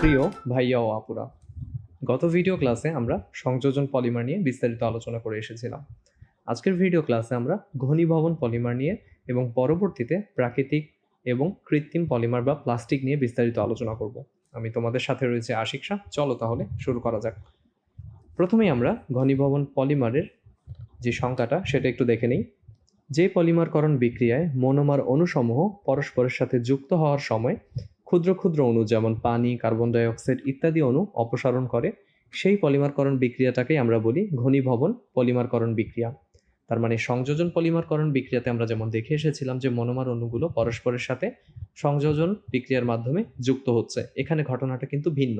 প্রিয় ভাইয়া ও আপুরা, গত ভিডিও ক্লাসে আমরা সংযোজন পলিমার নিয়ে বিস্তারিত আলোচনা করে এসেছিলাম। আজকের ভিডিও ক্লাসে আমরা ঘনীভবন পলিমার নিয়ে এবং পরবর্তীতে প্রাকৃতিক এবং কৃত্রিম পলিমার বা প্লাস্টিক নিয়ে বিস্তারিত আলোচনা করব। আমি তোমাদের সাথে রয়েছে আশিক শাহ। চলো তাহলে শুরু করা যাক। প্রথমেই আমরা ঘনীভবন পলিমারের যে সংজ্ঞাটা সেটা একটু দেখে নিই। যে পলিমারকরণ বিক্রিয়ায় মনোমার অণুসমূহ পরস্পরের সাথে যুক্ত হওয়ার সময় ক্ষুদ্র ক্ষুদ্র অণু যেমন পানি, কার্বন ডাই অক্সাইড ইত্যাদি অণু অপসারণ করে, সেই পলিমারকরণ বিক্রিয়াটাকেই আমরা বলি ঘনীভবন পলিমারকরণ বিক্রিয়া। তার মানে সংযোজন পলিমারকরণ বিক্রিয়াতে আমরা যেমন দেখে এসেছিলাম যে মনোমার অণুগুলো পরস্পরের সাথে সংযোজন বিক্রিয়ার মাধ্যমে যুক্ত হচ্ছে, এখানে ঘটনাটা কিন্তু ভিন্ন।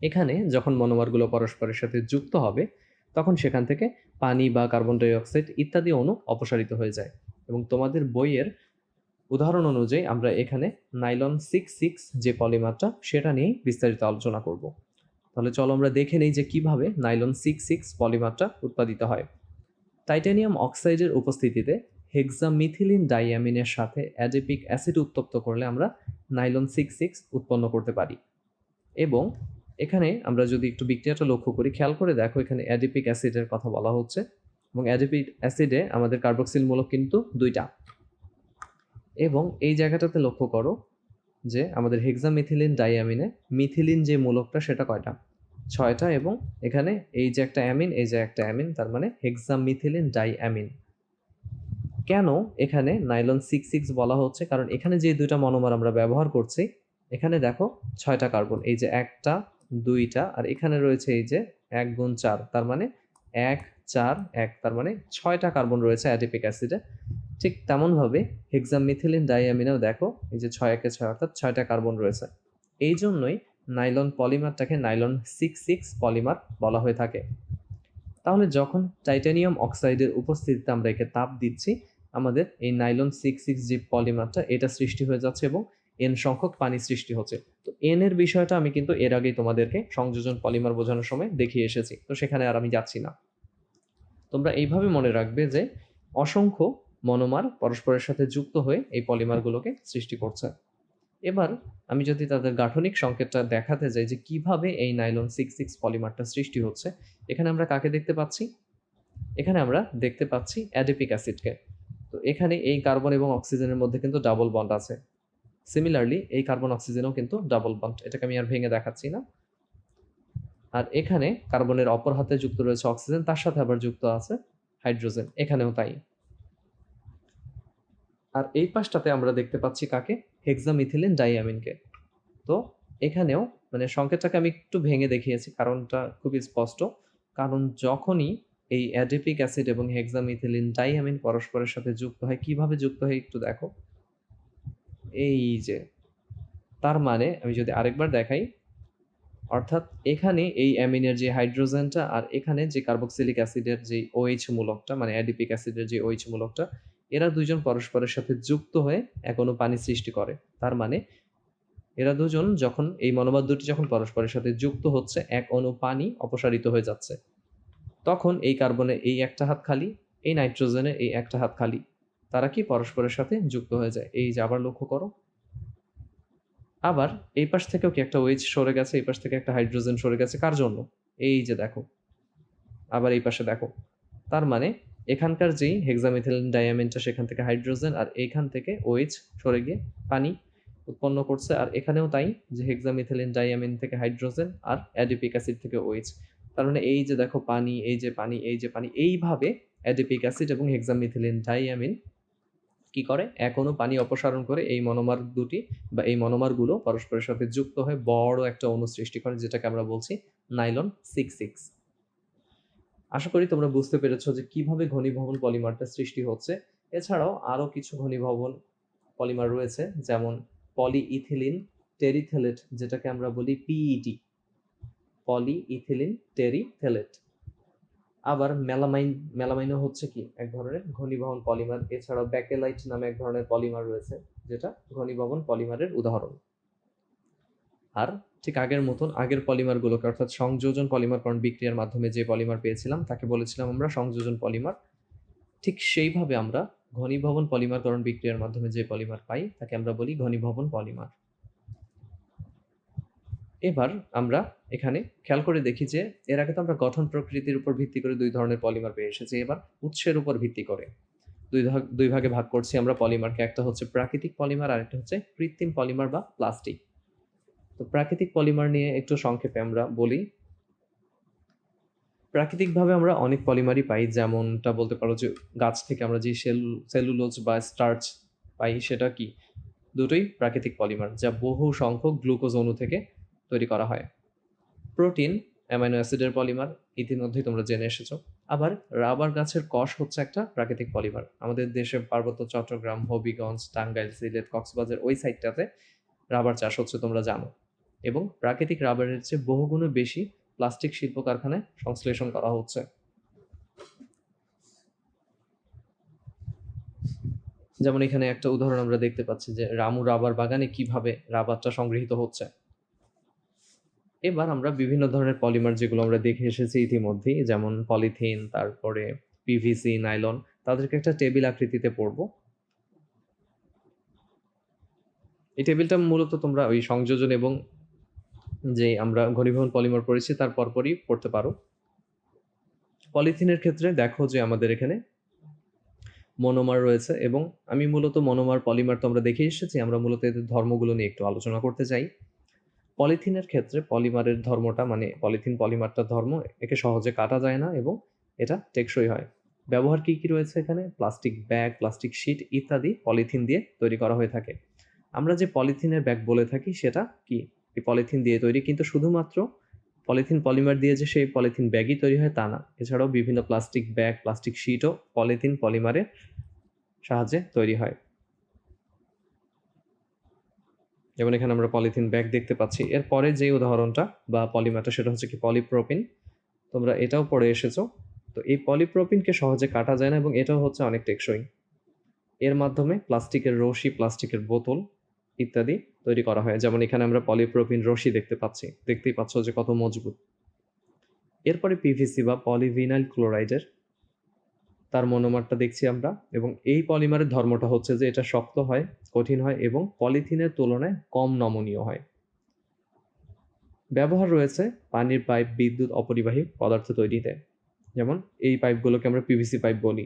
এখানে যখন মনোমারগুলো পরস্পরের সাথে যুক্ত হবে তখন সেখান থেকে পানি বা কার্বন ডাই অক্সাইড ইত্যাদি অণু অপসারিত হয়ে যায়। এবং তোমাদের বইয়ের উদাহরণ অনুযায়ী আমরা এখানে নাইলন 6,6 যে পলিমারটা সেটা নিয়েই বিস্তারিত আলোচনা করব। তাহলে চলো আমরা দেখে নেই যে কিভাবে নাইলন 6,6 পলিমারটা উৎপাদিত হয়। টাইটানিয়াম অক্সাইডের উপস্থিতিতে হেক্সামিথিলিন ডাইঅ্যামিনের সাথে অ্যাডিপিক অ্যাসিড উত্তপ্ত করলে আমরা নাইলন 6,6 উৎপন্ন করতে পারি। এবং এখানে আমরা যদি একটু বিক্রিয়াটা লক্ষ্য করি, খেয়াল করে দেখো এখানে অ্যাডিপিক অ্যাসিডের কথা বলা হচ্ছে এবং অ্যাডিপিক অ্যাসিডে আমাদের কার্বক্সিল মূলক কিন্তু 2টা। এবং এই জায়গাটাতে লক্ষ্য করো যে আমাদের হেক্সামিথিলিন ডাইঅ্যামিনে মিথিলিন যে মূলকটা সেটা কয়টা? 6টা। এবং এখানে এই যে একটা অ্যামিন, এই যে একটা অ্যামিন, তার মানে হেক্সামিথিলিন ডাইঅ্যামিন। কেন এখানে নাইলন 6,6 বলা হচ্ছে? কারণ এখানে যে 2টা মনোমার আমরা ব্যবহার করছি, এখানে দেখো 6টা কার্বন, এই যে 1টা 2টা, আর এখানে রয়েছে এই যে 1 গুণ 4, তার মানে 1 4 1, তার মানে 6টা কার্বন রয়েছে অ্যাডিপিক অ্যাসিডে। ঠিক তেমনভাবে হেক্সামিথিলিন ডাইঅ্যামিনেও দেখো এই যে 6 একে 6, অর্থাৎ 6টা কার্বন রয়েছে। এই জন্যই নাইলন পলিমারটাকে নাইলন 6,6 পলিমার বলা হয়ে থাকে। তাহলে যখন টাইটানিয়াম অক্সাইডের উপস্থিতিতে আমরা একে তাপ দিচ্ছি, আমাদের এই নাইলন 6,6 যে পলিমারটা এটা সৃষ্টি হয়ে যাচ্ছে এবং এন সংখ্যক পানি সৃষ্টি হচ্ছে। তো এন এর বিষয়টা আমি কিন্তু এর আগেই তোমাদেরকে সংযোজন পলিমার বোঝানোর সময় দেখিয়ে এসেছি, তো সেখানে আর আমি যাচ্ছি না। তোমরা এইভাবে মনে রাখবে যে অসংখ্য মনোমার পরস্পরের সাথে যুক্ত হয়ে এই পলিমারগুলোকে সৃষ্টি করছে। এবার আমি যদি তাদের গাঠনিক সংকেতটা দেখাতে যাই যে কিভাবে এই নাইলন 6,6 পলিমারটা সৃষ্টি হচ্ছে, এখানে আমরা কাকে দেখতে পাচ্ছি? এখানে আমরা দেখতে পাচ্ছি অ্যাডিপিক অ্যাসিডকে। তো এখানে এই কার্বন এবং অক্সিজেনের মধ্যে কিন্তু ডাবল বন্ড আছে। সিমিলারলি এই কার্বন অক্সিজেনও কিন্তু ডাবল বন্ড, এটাকে আমি আর ভেঙে দেখাচ্ছি না। আর এখানে কার্বনের অপর হাতে যুক্ত রয়েছে অক্সিজেন, তার সাথে আবার যুক্ত আছে হাইড্রোজেন, এখানেও তাই। আর এই পাশটাতে আমরা দেখতে পাচ্ছি কাকে? হেক্সামিথিলিন ডাইঅ্যামিনকে। তো এখানেও মানে সংকেতটাকে আমি একটু ভেঙে দেখিয়েছি, কারণটা খুবই স্পষ্ট। কারণ যখনই এই অ্যাডিপিক অ্যাসিড এবং হেক্সামিথিলিন ডাইঅ্যামিন পরস্পরের সাথে যুক্ত হয়, কিভাবে যুক্ত হয় একটু দেখো। এই যে, তার মানে আমি যদি আরেকবার দেখাই, অর্থাৎ এখানে এই অ্যামিনের যে হাইড্রোজেনটা আর এখানে যে কার্বক্সিলিক অ্যাসিডের যে OH মূলকটা, মানে অ্যাডিপিক অ্যাসিডের যে OH মূলকটা, এরা দুইজন পরস্পরের সাথে যুক্ত হয়ে এক অণু পানি সৃষ্টি করে। তার মানে এরা দুজন যখন এই মনোমার দুটি যখন পরস্পরের সাথে যুক্ত হচ্ছে, এক অণু পানি অপসারিত হয়ে যাচ্ছে, তখন এই কার্বনের এই একটা হাত খালি, এই নাইট্রোজেনের এই একটা হাত খালি, তারা কি পরস্পরের সাথে যুক্ত হয়ে যায়। এই যে আবার লক্ষ্য করো, আবার এই পাশ থেকেও কি একটা OH সরে গেছে, এই পাশ থেকে একটা হাইড্রোজেন সরে গেছে, কার জন্য? এই যে দেখো, আবার এই পাশে দেখো। তার মানে এখানকার যেই হেক্সামিথিলিন ডাইঅ্যামিনটা, সেখান থেকে হাইড্রোজেন, আর এইখান থেকে OH সরে গিয়ে পানি উৎপন্ন করছে। আর এখানেও তাই, যে হেক্সামিথিলিন ডাইঅ্যামিন থেকে হাইড্রোজেন আর অ্যাডিপিক অ্যাসিড থেকে OH। তার মানে এই যে দেখো পানি, এই যে পানি, এই যে পানি, এইভাবে অ্যাডিপিক অ্যাসিড এবং হেক্সামিথিলিন ডাইঅ্যামিন কি করে? এক অণু পানি অপসারণ করে এই মনোমার দুটি বা এই মনোমারগুলো পরস্পরের সাথে যুক্ত হয়ে বড় একটা অণু সৃষ্টি করে, যেটাকে আমরা বলছি নাইলন 6,6। আশা করি তোমরা বুঝতে পেরেছো যে কিভাবে ঘনীভবন পলিমারটা সৃষ্টি হচ্ছে। এছাড়াও আরো কিছু ঘনীভবন পলিমার রয়েছে, যেমন পলিইথিলিন টেরিথেলেট, যেটাকে আমরা বলি PET, পলিইথিলিন টেরিথেলেট। আবার মেলামাইনও হচ্ছে কি এক ধরনের ঘনীভবন পলিমার। এছাড়াও ব্যাকেলাইট নামে এক ধরনের পলিমার রয়েছে, যেটা ঘনীভবন পলিমারের উদাহরণ। আর ঠিক আগের মতন আগের পলিমারগুলোকে, অর্থাৎ সংযোজন পলিমারকরণ বিক্রিয়ার মাধ্যমে যে পলিমার পেয়েছিলাম তাকে বলেছিলাম আমরা সংযোজন পলিমার। ঠিক সেইভাবে আমরা ঘনীভবন পলিমারকরণ বিক্রিয়ার মাধ্যমে যে পলিমার পাই তাকে আমরা বলি ঘনীভবন পলিমার। এবার আমরা এখানে খেয়াল করে দেখি যে এর আগে তো আমরা গঠন প্রকৃতির উপর ভিত্তি করে 2 ধরনের পলিমার পেয়ে এসেছি। এবার উৎসের উপর ভিত্তি করে 2 ভাগে ভাগ করছি আমরা পলিমারকে। একটা হচ্ছে প্রাকৃতিক পলিমার, আরেকটা হচ্ছে কৃত্রিম পলিমার বা প্লাস্টিক। তো প্রাকৃতিক পলিমার নিয়ে একটু সংক্ষেপে আমরা বলি। প্রাকৃতিকভাবে আমরা অনেক পলিমারই পাই, যেমনটা বলতে পারো যে গাছ থেকে আমরা যে সেলুলোজ বা স্টার্চ পাই সেটা কি দুটোই প্রাকৃতিক পলিমার, যা বহু সংখ্যক গ্লুকোজ অণু থেকে তৈরি করা হয়। প্রোটিন অ্যামাইনো অ্যাসিডের পলিমার, ইতিমধ্যেই তোমরা জেনে এসেছো। আবার রাবার গাছের কষ হচ্ছে একটা প্রাকৃতিক পলিমার। আমাদের দেশে পার্বত্য চট্টগ্রাম, হবিগঞ্জ, টাঙ্গাইল, সিলেট, কক্সবাজার ওই সাইডটাতে রাবার চাষ হচ্ছে তোমরা জানো। এবং প্রাকৃতিক রাবারের চেয়ে বহুগুণে বেশি প্লাস্টিক শিল্প কারখানায় সংশ্লেষণ করা হচ্ছে। যেমন এখানে একটা উদাহরণ আমরা দেখতে পাচ্ছি যে রামু রাবার বাগানে কিভাবে রাবারটা সংগৃহীত হচ্ছে। এবার আমরা বিভিন্ন ধরনের পলিমার যেগুলো আমরা দেখে এসেছি ইতিমধ্যেই, যেমন পলিথিন, তারপরে পিভিসি, নাইলন, তাদেরকে একটা টেবিল আকৃতিতে পড়ব। এই টেবিলটা মূলত তোমরা ওই সংযোজন এবং যে আমরা ঘনীভবন পলিমার পড়েছি তার পরপরই পড়তে পারো। পলিথিনের ক্ষেত্রে দেখো যে আমাদের এখানে মনোমার রয়েছে, এবং আমি মূলত মনোমার পলিমার তো আমরা দেখে এসেছি, আমরা মূলত এদের ধর্মগুলো নিয়ে একটু আলোচনা করতে চাই। পলিথিনের ক্ষেত্রে পলিমারের ধর্মটা, মানে পলিথিন পলিমারটার ধর্ম, একে সহজে কাটা যায় না এবং এটা টেকসই হয়। ব্যবহার কি কি রয়েছে এখানে? প্লাস্টিক ব্যাগ, প্লাস্টিক শিট ইত্যাদি পলিথিন দিয়ে তৈরি করা হয়ে থাকে। আমরা যে পলিথিনের ব্যাগ বলে থাকি সেটা কি এই পলিথিন দিয়ে তৈরি, কিন্তু শুধুমাত্র পলিথিন পলিমার দিয়ে যে সেই পলিথিন ব্যাগই তৈরি হয় তা না, এছাড়াও বিভিন্ন প্লাস্টিক ব্যাগ, প্লাস্টিক শিটও পলিথিন পলিমারের সাহায্যে তৈরি হয়। যেমন এখানে আমরা পলিথিন ব্যাগ দেখতে পাচ্ছি। এরপরে যে উদাহরণটা বা পলিমারটা সেটা হচ্ছে কি পলিপ্রোপিন। তোমরা এটাও পড়ে এসেছো। তো এই পলিপ্রোপিনকে সহজে কাটা যায় না এবং এটাও হচ্ছে অনেক টেকসই। এর মাধ্যমে প্লাস্টিকের রশি, প্লাস্টিকের বোতল ইত্যাদি তৈরি করা হয়। যেমন এখানে আমরা পলিপ্রোপিন রশি দেখতে পাচ্ছি, দেখতেই পাচ্ছ যে কত মজবুত। এরপরে পিভিসি বা পলিভিনাইল ক্লোরাইডের তার মনোমারটা দেখছি আমরা, এবং এই পলিমারের ধর্মটা হচ্ছে যে এটা শক্ত হয়, কঠিন হয় এবং পলিথিনের তুলনায় কম নমনীয় হয়। ব্যবহার রয়েছে পানির পাইপ, বিদ্যুৎ অপরিবাহী পদার্থ তৈরিতে। যেমন এই পাইপগুলোকে আমরা পিভিসি পাইপ বলি।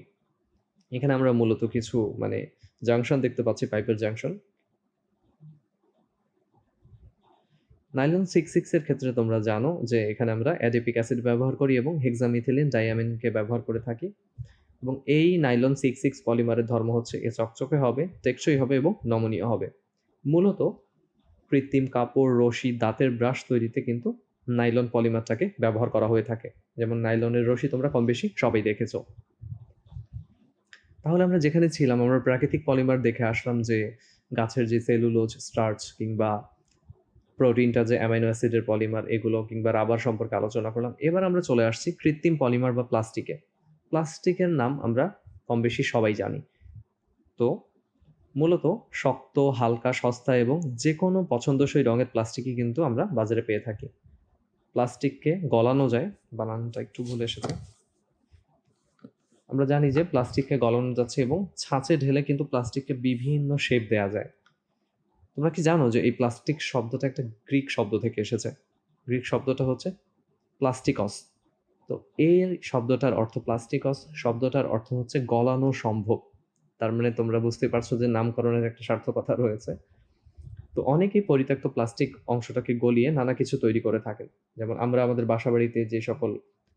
এখানে আমরা মূলত কিছু জাংশন দেখতে পাচ্ছি, পাইপের জাংশন। নাইলন 66 এর ক্ষেত্রে তোমরা জানো যে এখানে আমরা অ্যাডিপিক অ্যাসিড ব্যবহার করি এবং হেক্সামিথিলিন ডাইয়ামিনকে ব্যবহার করে থাকি। এবং এই নাইলন 66 পলিমারের ধর্ম হচ্ছে এ চকচকে হবে, টেকসই হবে এবং নমনীয় হবে। মূলত কৃত্রিম কাপড়, রশি, দাঁতের ব্রাশ তৈরিতে কিন্তু নাইলন পলিমারটাকে ব্যবহার করা হয়ে থাকে। যেমন নাইলনের রশি তোমরা কম বেশি সবাই দেখেছো। তাহলে আমরা যেখানে ছিলাম, আমরা প্রাকৃতিক পলিমার দেখে আসলাম যে গাছের যে সেলুলোজ, স্টার্চ কিংবা প্রোটিনটা যে অ্যামাইনো অ্যাসিডের পলিমার, এগুলো কিংবা রাবার সম্পর্কে আলোচনা করলাম। এবার আমরা চলে আসছি কৃত্রিম পলিমার বা প্লাস্টিকে। প্লাস্টিকের নাম আমরা কম বেশি সবাই জানি। তো মূলত শক্ত, হালকা, সস্তা এবং যে কোনো পছন্দসই রঙের প্লাস্টিকই কিন্তু আমরা বাজারে পেয়ে থাকি। প্লাস্টিককে গলানো যায়, বানানটা একটু ভুল এসেছে। আমরা জানি যে প্লাস্টিককে গলানো যাচ্ছে এবং ছাঁচে ঢেলে কিন্তু প্লাস্টিককে বিভিন্ন শেপ দেয়া যায়। তোমরা কি জানো যে এই প্লাস্টিক শব্দটা একটা গ্রিক শব্দ থেকে এসেছে? গ্রিক শব্দটা হচ্ছে প্লাস্টিকস। তো এই শব্দটার অর্থ, প্লাস্টিকস শব্দটার অর্থ হচ্ছে গলানো সম্ভব। তার মানে তোমরা বুঝতে পারছো যে নামকরণের একটা সার্থকতা রয়েছে। তো অনেকেই পরিত্যক্ত প্লাস্টিক অংশটাকে গলিয়ে নানা কিছু তৈরি করে থাকেন। যেমন আমরা আমাদের বাসাবাড়িতে যে সকল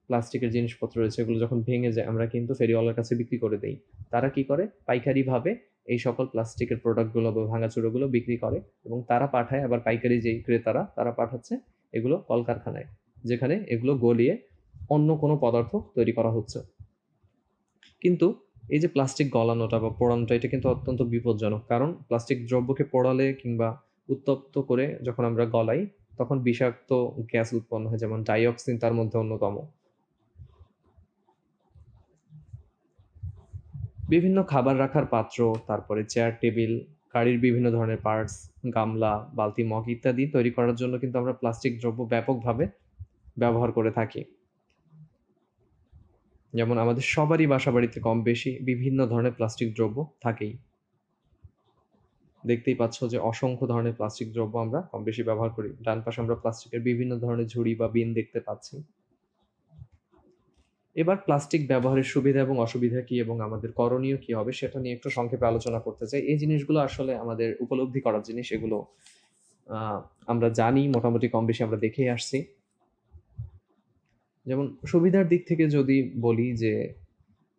প্লাস্টিকের জিনিসপত্র রয়েছে এগুলো যখন ভেঙে যায় আমরা কিন্তু ফেরিওয়ালার কাছে বিক্রি করে দেই। তারা কি করে? পাইকারিভাবে এই সকল প্লাস্টিকের প্রোডাক্টগুলো বা ভাঙাচোরাগুলো বিক্রি করে এবং তারা পাঠায় আবার পাইকারি যেই ক্রেতারা তারা পাঠাচ্ছে এগুলো কলকারখানায়, যেখানে এগুলো গলিয়ে অন্য কোনো পদার্থ তৈরি করা হচ্ছে। কিন্তু এই যে প্লাস্টিক গলানোটা বা পোড়ানোটা এটা কিন্তু অত্যন্ত বিপজ্জনক, কারণ প্লাস্টিক দ্রব্যকে পোড়ালে কিংবা উত্তপ্ত করে যখন আমরা গলাই তখন বিষাক্ত গ্যাস উৎপন্ন হয়, যেমন ডাইঅক্সিন তার মধ্যে অন্যতম। বিভিন্ন খাবার রাখার পাত্র, তারপরে চেয়ার টেবিল, গাড়ির বিভিন্ন ধরনের পার্টস, গামলা, বালতি, মগ ইত্যাদি তৈরি করার জন্য কিন্তু আমরা প্লাস্টিক দ্রব্য ব্যাপকভাবে ব্যবহার করে থাকি। যেমন আমাদের সবারই বাসাবাড়িতে কম বেশি বিভিন্ন ধরনের প্লাস্টিক দ্রব্য থাকেই। দেখতেই পাচ্ছ যে অসংখ্য ধরনের প্লাস্টিক দ্রব্য আমরা কম বেশি ব্যবহার করি। ডান পাশে আমরা প্লাস্টিকের বিভিন্ন ধরনের ঝুড়ি বা বিন দেখতে পাচ্ছি। এবার প্লাস্টিক ব্যবহারের সুবিধা এবং অসুবিধা কি এবং আমাদের করণীয় কি হবে সেটা নিয়ে একটু সংক্ষেপে আলোচনা করতে চাই। এই জিনিসগুলো আসলে আমাদের উপলব্ধি করার জিনিস। এগুলো আমরা জানি, মোটামুটি কম বেশি আমরা দেখেই আসছি। যেমন সুবিধার দিক থেকে যদি বলি যে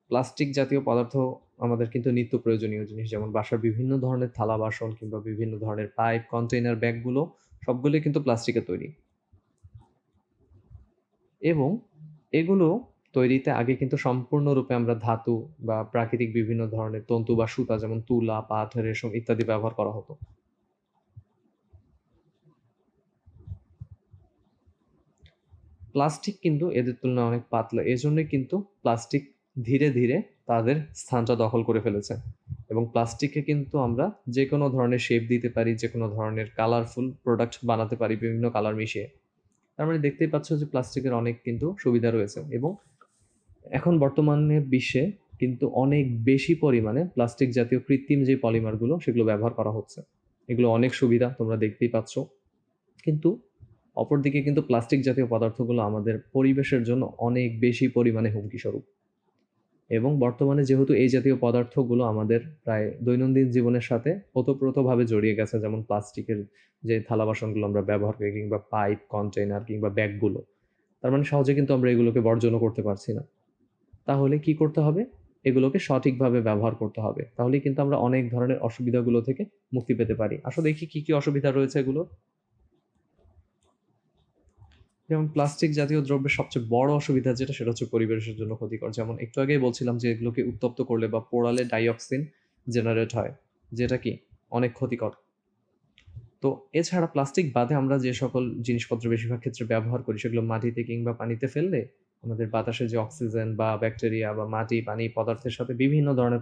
প্লাস্টিক জাতীয় পদার্থ আমাদের কিন্তু নিত্য প্রয়োজনীয় জিনিস। যেমন বাসার বিভিন্ন ধরনের থালা বাসন কিংবা বিভিন্ন ধরনের পাইপ, কন্টেইনার, ব্যাগগুলো সবগুলোই কিন্তু প্লাস্টিকের তৈরি। এবং এগুলো তৈরিতে আগে কিন্তু সম্পূর্ণরূপে আমরা ধাতু বা প্রাকৃতিক বিভিন্ন ধরনের তন্তু বা সুতা, যেমন তুলা, পাট, রেশম ইত্যাদি ব্যবহার করা হতো। প্লাস্টিক কিন্তু এদের তুলনায় অনেক পাতলা। এজন্যই কিন্তু প্লাস্টিক ধীরে ধীরে তাদের স্থানটা দখল করে ফেলেছে। এবং প্লাস্টিকে কিন্তু আমরা যে কোনো ধরনের শেপ দিতে পারি, যে কোনো ধরনের কালারফুল প্রোডাক্ট বানাতে পারি বিভিন্ন কালার মিশিয়ে। তার মানে দেখতেই পাচ্ছ যে প্লাস্টিকের অনেক কিন্তু সুবিধা রয়েছে। এবং এখন বর্তমানে বিশ্বে কিন্তু অনেক বেশি পরিমাণে প্লাস্টিক জাতীয় কৃত্রিম যে পলিমারগুলো সেগুলো ব্যবহার করা হচ্ছে। এগুলো অনেক সুবিধা, তোমরা দেখতেই পাচ্ছ। কিন্তু অপরদিকে কিন্তু প্লাস্টিক জাতীয় পদার্থগুলো আমাদের পরিবেশের জন্য অনেক বেশি পরিমাণে হুমকি স্বরূপ। এবং বর্তমানে যেহেতু এই জাতীয় পদার্থগুলো আমাদের প্রায় দৈনন্দিন জীবনের সাথে ওতপ্রোতভাবে জড়িয়ে গেছে, যেমন প্লাস্টিকের যে থালা বাসনগুলো আমরা ব্যবহার করি কিংবা পাইপ, কন্টেইনার কিংবা ব্যাগগুলো, তার মানে সহজে কিন্তু আমরা এগুলোকে বর্জনও করতে পারছি না। তাহলে কি করতে হবে? এগুলোকে সঠিকভাবে ব্যবহার করতে হবে। তাহলেই কিন্তু আমরা অনেক ধরনের অসুবিধাগুলো থেকে মুক্তি পেতে পারি। আসো দেখি কি অসুবিধা রয়েছে এগুলো। যেমন প্লাস্টিক জাতীয় দ্রব্যের সবচেয়ে বড় অসুবিধা যেটা, সেটা হচ্ছে পরিবেশের জন্য ক্ষতিকর। যেমন একটু আগেই বলছিলাম যে এগুলোকে উত্তপ্ত করলে বা পোড়ালে ডাইঅক্সিন জেনারেট হয়, যেটা কি অনেক ক্ষতিকর। তো এছাড়া প্লাস্টিক বাদে আমরা যে সকল জিনিসপত্র বেশিরভাগ ক্ষেত্রে ব্যবহার করি সেগুলো মাটিতে কিংবা পানিতে ফেললে আমাদের বাতাসে যে অক্সিজেন বা ব্যাকটেরিয়া বা মাটি, পানি পদার্থের সাথে বিভিন্ন ধরনের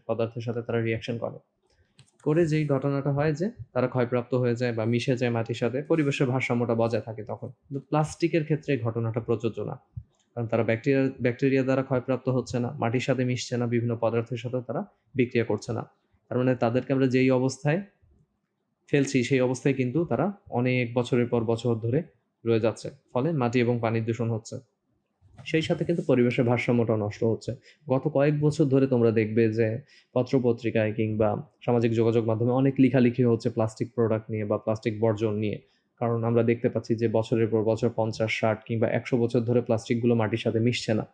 পদার্থের সাথে তারা রিঅ্যাকশন করে যেই ঘটনাটা হয় যে তারা ক্ষয়প্রাপ্ত হয়ে যায় বা মিশে যায় মাটির সাথে, পরিবেশের ভারসাম্যটা বজায় থাকে তখন। কিন্তু প্লাস্টিকের ক্ষেত্রে এই ঘটনাটা প্রযোজ্য না। কারণ তারা ব্যাকটেরিয়া দ্বারা ক্ষয়প্রাপ্ত হচ্ছে না, মাটির সাথে মিশছে না, বিভিন্ন পদার্থের সাথে তারা বিক্রিয়া করছে না। তার মানে তাদেরকে আমরা যেই অবস্থায় ফেলছি সেই অবস্থায় কিন্তু তারা অনেক বছরের পর বছর ধরে রয়ে যাচ্ছে। ফলে মাটি এবং পানির দূষণ হচ্ছে। সেই সাথে কিন্তু পরিবেশের ভারসাম্যটাও নষ্ট হচ্ছে। গত কয়েক বছর ধরে তোমরা দেখবে যে পত্র-পত্রিকায় কিংবা সামাজিক যোগাযোগ মাধ্যমে অনেক লেখালেখি হচ্ছে প্লাস্টিক প্রোডাক্ট নিয়ে বা প্লাস্টিক বর্জন নিয়ে। কারণ আমরা দেখতে পাচ্ছি যে বছরের পর বছর ৫০, ৬০ কিংবা ১০০ বছর ধরে প্লাস্টিকগুলো মাটির সাথে মিশছে না।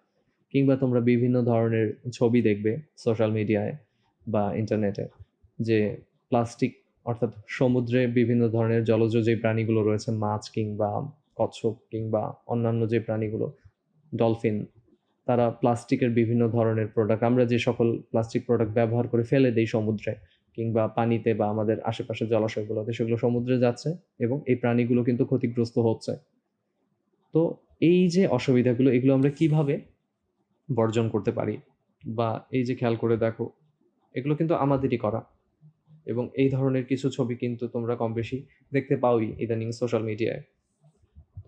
কিংবা তোমরা বিভিন্ন ধরনের ছবি দেখবে সোশ্যাল মিডিয়ায় বা ইন্টারনেটে যে প্লাস্টিক, অর্থাৎ সমুদ্রে বিভিন্ন ধরনের জলজ যে প্রাণীগুলো রয়েছে, মাছ কিংবা কচ্ছপ কিংবা অন্যান্য যে প্রাণীগুলো, ডলফিন, তারা প্লাস্টিকের বিভিন্ন ধরনের প্রোডাক্ট, আমরা যে সকল প্লাস্টিক প্রোডাক্ট ব্যবহার করে ফেলে দেই সমুদ্রে কিংবা পানিতে বা আমাদের আশেপাশের জলাশয়গুলোতে, সেগুলো সমুদ্রে যাচ্ছে এবং এই প্রাণীগুলো কিন্তু ক্ষতিগ্রস্ত হচ্ছে। তো এই যে অসুবিধাগুলো, এগুলো আমরা কিভাবে বর্জন করতে পারি? বা এই যে খেয়াল করে দেখো, এগুলো কিন্তু আমাদেরই করা। এবং এই ধরনের কিছু ছবি কিন্তু তোমরা কম বেশি দেখতে পাওই ইদানিং সোশ্যাল মিডিয়ায়।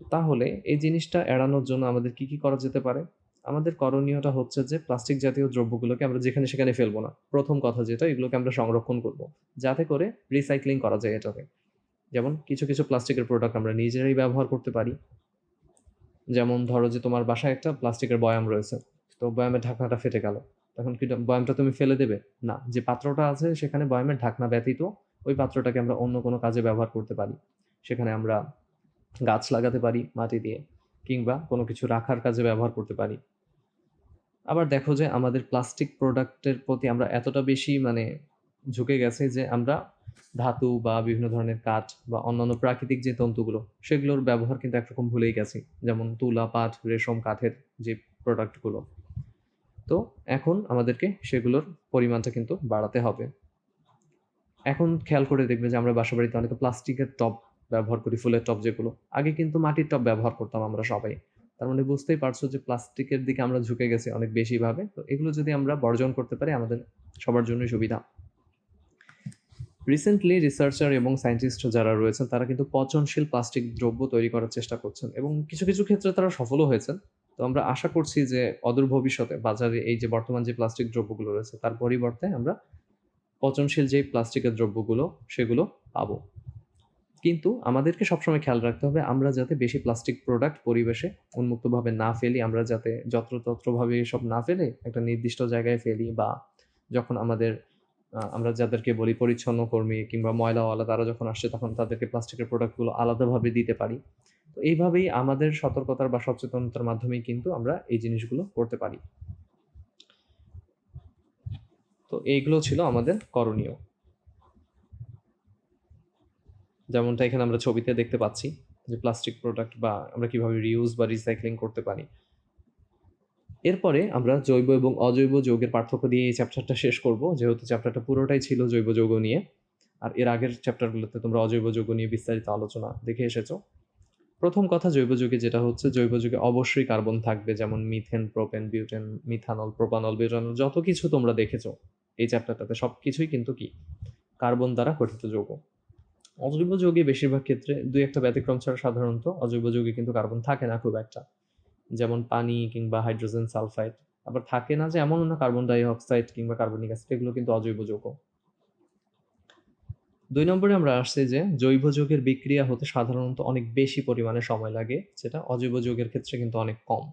তাহলে এই জিনিসটা এড়ানোর জন্য আমাদের কি করা যেতে পারে? আমাদের করণীয়টা হচ্ছে যে প্লাস্টিক জাতীয় দ্রব্যগুলোকে আমরা যেখানে সেখানে ফেলবো না। প্রথম কথা যেটা, এগুলোকে আমরা সংরক্ষণ করব। যাতে করে রিসাইক্লিং করা যায় এটাকে। যেমন কিছু প্লাস্টিকের প্রোডাক্ট আমরা নিজেরাই ব্যবহার করতে পারি। যেমন ধরো যে তোমার বাসায় একটা প্লাস্টিকের বয়াম রয়েছে। তো বয়ামের ঢাকনাটা ফেটে গেল। তখন কি বয়ামটা তুমি ফেলে দেবে? না। যে পাত্রটা আছে সেখানে বয়ামের ঢাকনা ব্যতীত ওই পাত্রটাকে আমরা অন্য কোনো কাজে ব্যবহার করতে পারি। সেখানে আমরা গাছ লাগাতে পারি মাটি দিয়ে, কিংবা কোনো কিছু রাখার কাজে ব্যবহার করতে পারি। আবার দেখো যে আমাদের প্লাস্টিক প্রোডাক্টের প্রতি আমরা এতটা বেশি ঝুঁকে গেছি যে আমরা ধাতু বা বিভিন্ন ধরনের কাঠ বা অন্যান্য প্রাকৃতিক যে তন্তুগুলো সেগুলোর ব্যবহার কিন্তু একরকম ভুলেই গেছি। যেমন তুলা, পাট, রেশম, কাঠের যে প্রোডাক্টগুলো। তো এখন আমাদেরকে সেগুলোর পরিমাণটা কিন্তু বাড়াতে হবে। এখন খেয়াল করে দেখবে যে আমরা বাসাবাড়িতে অনেকে প্লাস্টিকের টব ব্যবহার করি, ফুলের টব যেগুলো। আগে কিন্তু মাটির টব ব্যবহার করতাম আমরা সবাই। তার মানে বুঝতেই পারছো যে প্লাস্টিকের দিকে আমরা ঝুঁকে গেছি অনেক বেশিভাবে। তো এগুলো যদি আমরা বর্জন করতে পারি আমাদের সবার জন্যই সুবিধা। রিসেন্টলি রিসার্চার এবং সায়েন্টিস্ট যারা রয়েছেন তারা কিন্তু পচনশীল প্লাস্টিক দ্রব্য তৈরি করার চেষ্টা করছেন এবং কিছু ক্ষেত্রে তারা সফলও হয়েছেন। তো আমরা আশা করছি যে অদূর ভবিষ্যতে বাজারে এই যে বর্তমান যে প্লাস্টিক দ্রব্যগুলো রয়েছে তার পরিবর্তে আমরা পচনশীল যে প্লাস্টিকের দ্রব্যগুলো সেগুলো পাবো। কিন্তু আমাদেরকে সবসময় খেয়াল রাখতে হবে আমরা যাতে বেশি প্লাস্টিক প্রোডাক্ট পরিবেশে উন্মুক্তভাবে না ফেলি, আমরা যাতে যত্রতত্রভাবে এসব না ফেলে একটা নির্দিষ্ট জায়গায় ফেলি, বা যখন আমরা যাদেরকে বলি পরিচ্ছন্ন কর্মী কিংবা ময়লাওয়ালা তারা যখন আসছে তখন তাদেরকে প্লাস্টিকের প্রোডাক্টগুলো আলাদাভাবে দিতে পারি। তো এইভাবেই আমাদের সতর্কতার বা সচেতনতার মাধ্যমেই কিন্তু আমরা এই জিনিসগুলো করতে পারি। তো এইগুলো ছিল আমাদের করণীয়, যেমনটা এখানে আমরা ছবিতে দেখতে পাচ্ছি যে প্লাস্টিক প্রোডাক্ট বা আমরা কিভাবে রিউজ বা রিসাইক্লিং করতে পারি। এরপরে আমরা জৈব এবং অজৈব যৌগের পার্থক্য দিয়ে এই চ্যাপ্টারটা শেষ করব, যেহেতু চ্যাপ্টারটা পুরোটাই ছিল জৈব যৌগ নিয়ে, আর এর আগের চ্যাপ্টারগুলোতে তোমরা অজৈব যৌগ নিয়ে বিস্তারিত আলোচনা দেখে এসেছো। প্রথম কথা, জৈব যৌগে যেটা হচ্ছে, জৈব যৌগে অবশ্যই কার্বন থাকবে, যেমন methane, propane, butane, methanol, propanol, butanol, যত কিছু তোমরা দেখেছো এই চ্যাপ্টারটাতে সব কিছুই কিন্তু কি কার্বন দ্বারা গঠিত যৌগ। অজৈব যৌগে বেশিরভাগ ক্ষেত্রে দুই একটা ব্যতিক্রম ছাড়া সাধারণত অজৈব যৌগে কিন্তু কার্বন থাকে না খুব একটা, যেমন পানি কিংবা হাইড্রোজেন সালফাইড। আবার থাকে না যে এমনও না, কার্বন ডাই অক্সাইড কিংবা কার্বনিক অ্যাসিড এগুলো কিন্তু অজৈব যৌগ। 2 নম্বরে আমরা আসছি যে জৈব যৌগের বিক্রিয়া হতে সাধারণত অনেক বেশি পরিমাণে সময় লাগে, যেটা অজৈব যৌগের ক্ষেত্রে কিন্তু অনেক কম।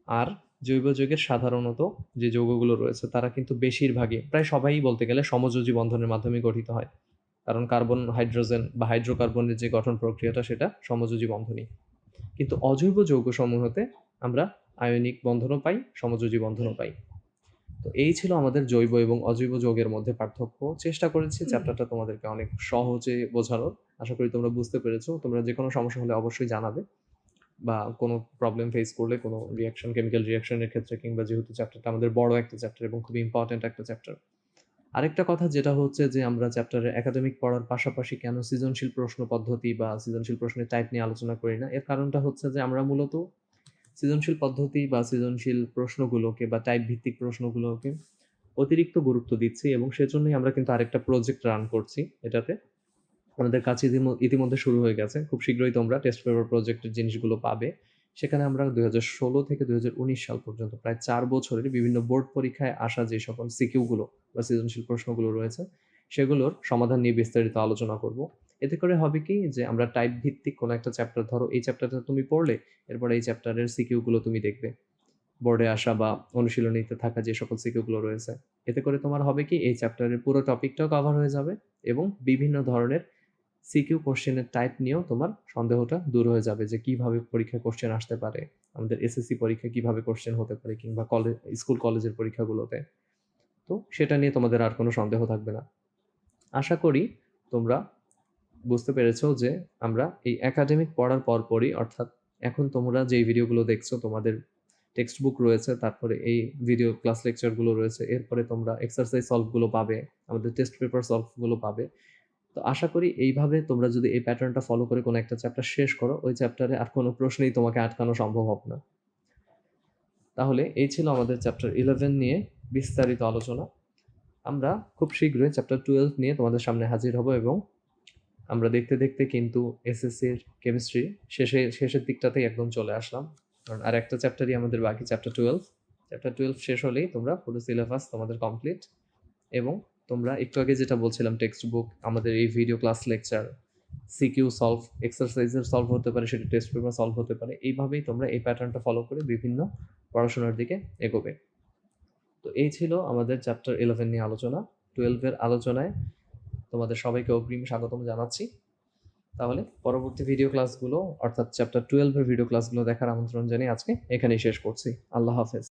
আর জৈব যৌগের সাধারণত যে যৌগগুলো রয়েছে তারা কিন্তু বেশিরভাগই, প্রায় সবাই বলতে গেলে সমযোজী বন্ধনের মাধ্যমে গঠিত হয়, কারণ কার্বন হাইড্রোজেন বা হাইড্রোকার্বনের যে গঠন প্রক্রিয়াটা সেটা সমযোজী বন্ধনী। কিন্তু অজৈব যৌগসমূহতে আমরা আয়নিক বন্ধনও পাই, সমযোজী বন্ধনও পাই। তো এই ছিল আমাদের জৈব এবং অজৈব যৌগের মধ্যে পার্থক্য। চেষ্টা করেছি চ্যাপ্টারটা তোমাদেরকে অনেক সহজে বোঝানোর। আশা করি তোমরা বুঝতে পেরেছো। তোমরা যে কোনো সমস্যা হলে অবশ্যই জানাবে, বা কোনো প্রবলেম ফেস করলে কোনো রিয়াকশন, কেমিক্যাল রিয়াকশনের ক্ষেত্রে, কিংবা যেহেতু চ্যাপ্টারটা আমাদের বড় একটা চ্যাপ্টার এবং খুবই ইম্পর্টেন্ট একটা চ্যাপ্টার। আরেকটা কথা যেটা হচ্ছে যে আমরা চ্যাপ্টারে একাডেমিক পড়ার পাশাপাশি কেন সৃজনশীল প্রশ্ন পদ্ধতি বা সৃজনশীল প্রশ্নের টাইপ নিয়ে আলোচনা করি না, এর কারণটা হচ্ছে যে আমরা মূলত সৃজনশীল পদ্ধতি বা সৃজনশীল প্রশ্নগুলোকে বা টাইপ ভিত্তিক প্রশ্নগুলোকে অতিরিক্ত গুরুত্ব দিচ্ছি, এবং সেজন্যই আমরা কিন্তু আরেকটা প্রজেক্ট রান করছি এটাতে। আমাদের কাছে ইতিমধ্যে শুরু হয়ে গেছে, খুব শীঘ্রই তোমরা টেস্ট পেপার প্রজেক্টের জিনিসগুলো পাবে। সেখানে আমরা 2016 থেকে 2019 সাল পর্যন্ত প্রায় 4 বছরের বিভিন্ন বোর্ড পরীক্ষায় আসা যে সকল সিকিউগুলো বা সৃজনশীল প্রশ্নগুলো রয়েছে সেগুলোর সমাধান নিয়ে বিস্তারিত আলোচনা করব। এতে করে হবে কি যে আমরা টাইপ ভিত্তিক কোনো একটা চ্যাপ্টার, ধরো এই চ্যাপ্টারটা তুমি পড়লে, এরপরে এই চ্যাপ্টারের সিকিউগুলো তুমি দেখবে, বোর্ডে আসা বা অনুশীলনীতে থাকা যে সকল সিকিউগুলো রয়েছে। এতে করে তোমার হবে কি এই চ্যাপ্টারের পুরো টপিকটাও কভার হয়ে যাবে, এবং বিভিন্ন ধরনের সিকিউ কোশ্চেনের টাইপ নিয়েও তোমার সন্দেহটা দূর হয়ে যাবে যে কিভাবে পরীক্ষায় কোশ্চেন আসতে পারে, আমাদের এসএসসি পরীক্ষায় কিভাবে কোশ্চেন হতে পারে, কিংবা স্কুল কলেজের পরীক্ষাগুলোতে। তো সেটা নিয়ে তোমাদের আর কোনো সন্দেহ থাকবে না। আশা করি তোমরা বুঝতে পেরেছো যে আমরা এই একাডেমিক পড়ার পরপরই, অর্থাৎ এখন তোমরা যেই ভিডিওগুলো দেখছো তোমাদের টেক্সট বুক রয়েছে, তারপরে এই ভিডিও ক্লাস লেকচারগুলো রয়েছে, এরপরে তোমরা এক্সারসাইজ সলভগুলো পাবে, আমাদের টেস্ট পেপার সলভগুলো পাবে। তো আশা করি এইভাবে তোমরা যদি এই প্যাটার্নটা ফলো করে কোনো একটা চ্যাপ্টার শেষ করো, ওই চ্যাপ্টারে আর কোনো প্রশ্নেই তোমাকে আটকানো সম্ভব হবে না। তাহলে এই ছিল আমাদের চ্যাপ্টার 11 নিয়ে বিস্তারিত আলোচনা। আমরা খুব শীঘ্রই চ্যাপ্টার 12 নিয়ে তোমাদের সামনে হাজির হব, এবং আমরা দেখতে দেখতে কিন্তু এসএসসির কেমিস্ট্রি শেষের দিকটাতেই একদম চলে আসলাম, কারণ আর একটা চ্যাপ্টারই আমাদের বাকি, চ্যাপ্টার 12। চ্যাপ্টার 12 শেষ হলেই তোমরা পুরো সিলেবাস তোমাদের কমপ্লিট, এবং তোমরা একটু আগে যেটা বলছিলাম টেক্সট বুক, আমাদের এই video class lecture, CQ solve, এক্সারসাইজের সলভ হতে পারে, সেটা টেস্ট পেপার সলভ হতে পারে, এইভাবেই তোমরা এই প্যাটার্নটা ফলো করে বিভিন্ন পড়াশোনার দিকে এগোবে। তো এই ছিল আমাদের চ্যাপ্টার 11 নিয়ে আলোচনা। 12-এর আলোচনায় তোমাদের সবাইকে অগ্রিম স্বাগতম জানাচ্ছি। তাহলে পরবর্তী ভিডিও ক্লাসগুলো, অর্থাৎ চ্যাপ্টার 12-এর ভিডিও ক্লাসগুলো দেখার আমন্ত্রণ জানিয়ে আজকে এখানেই শেষ করছি। আল্লাহ হাফেজ।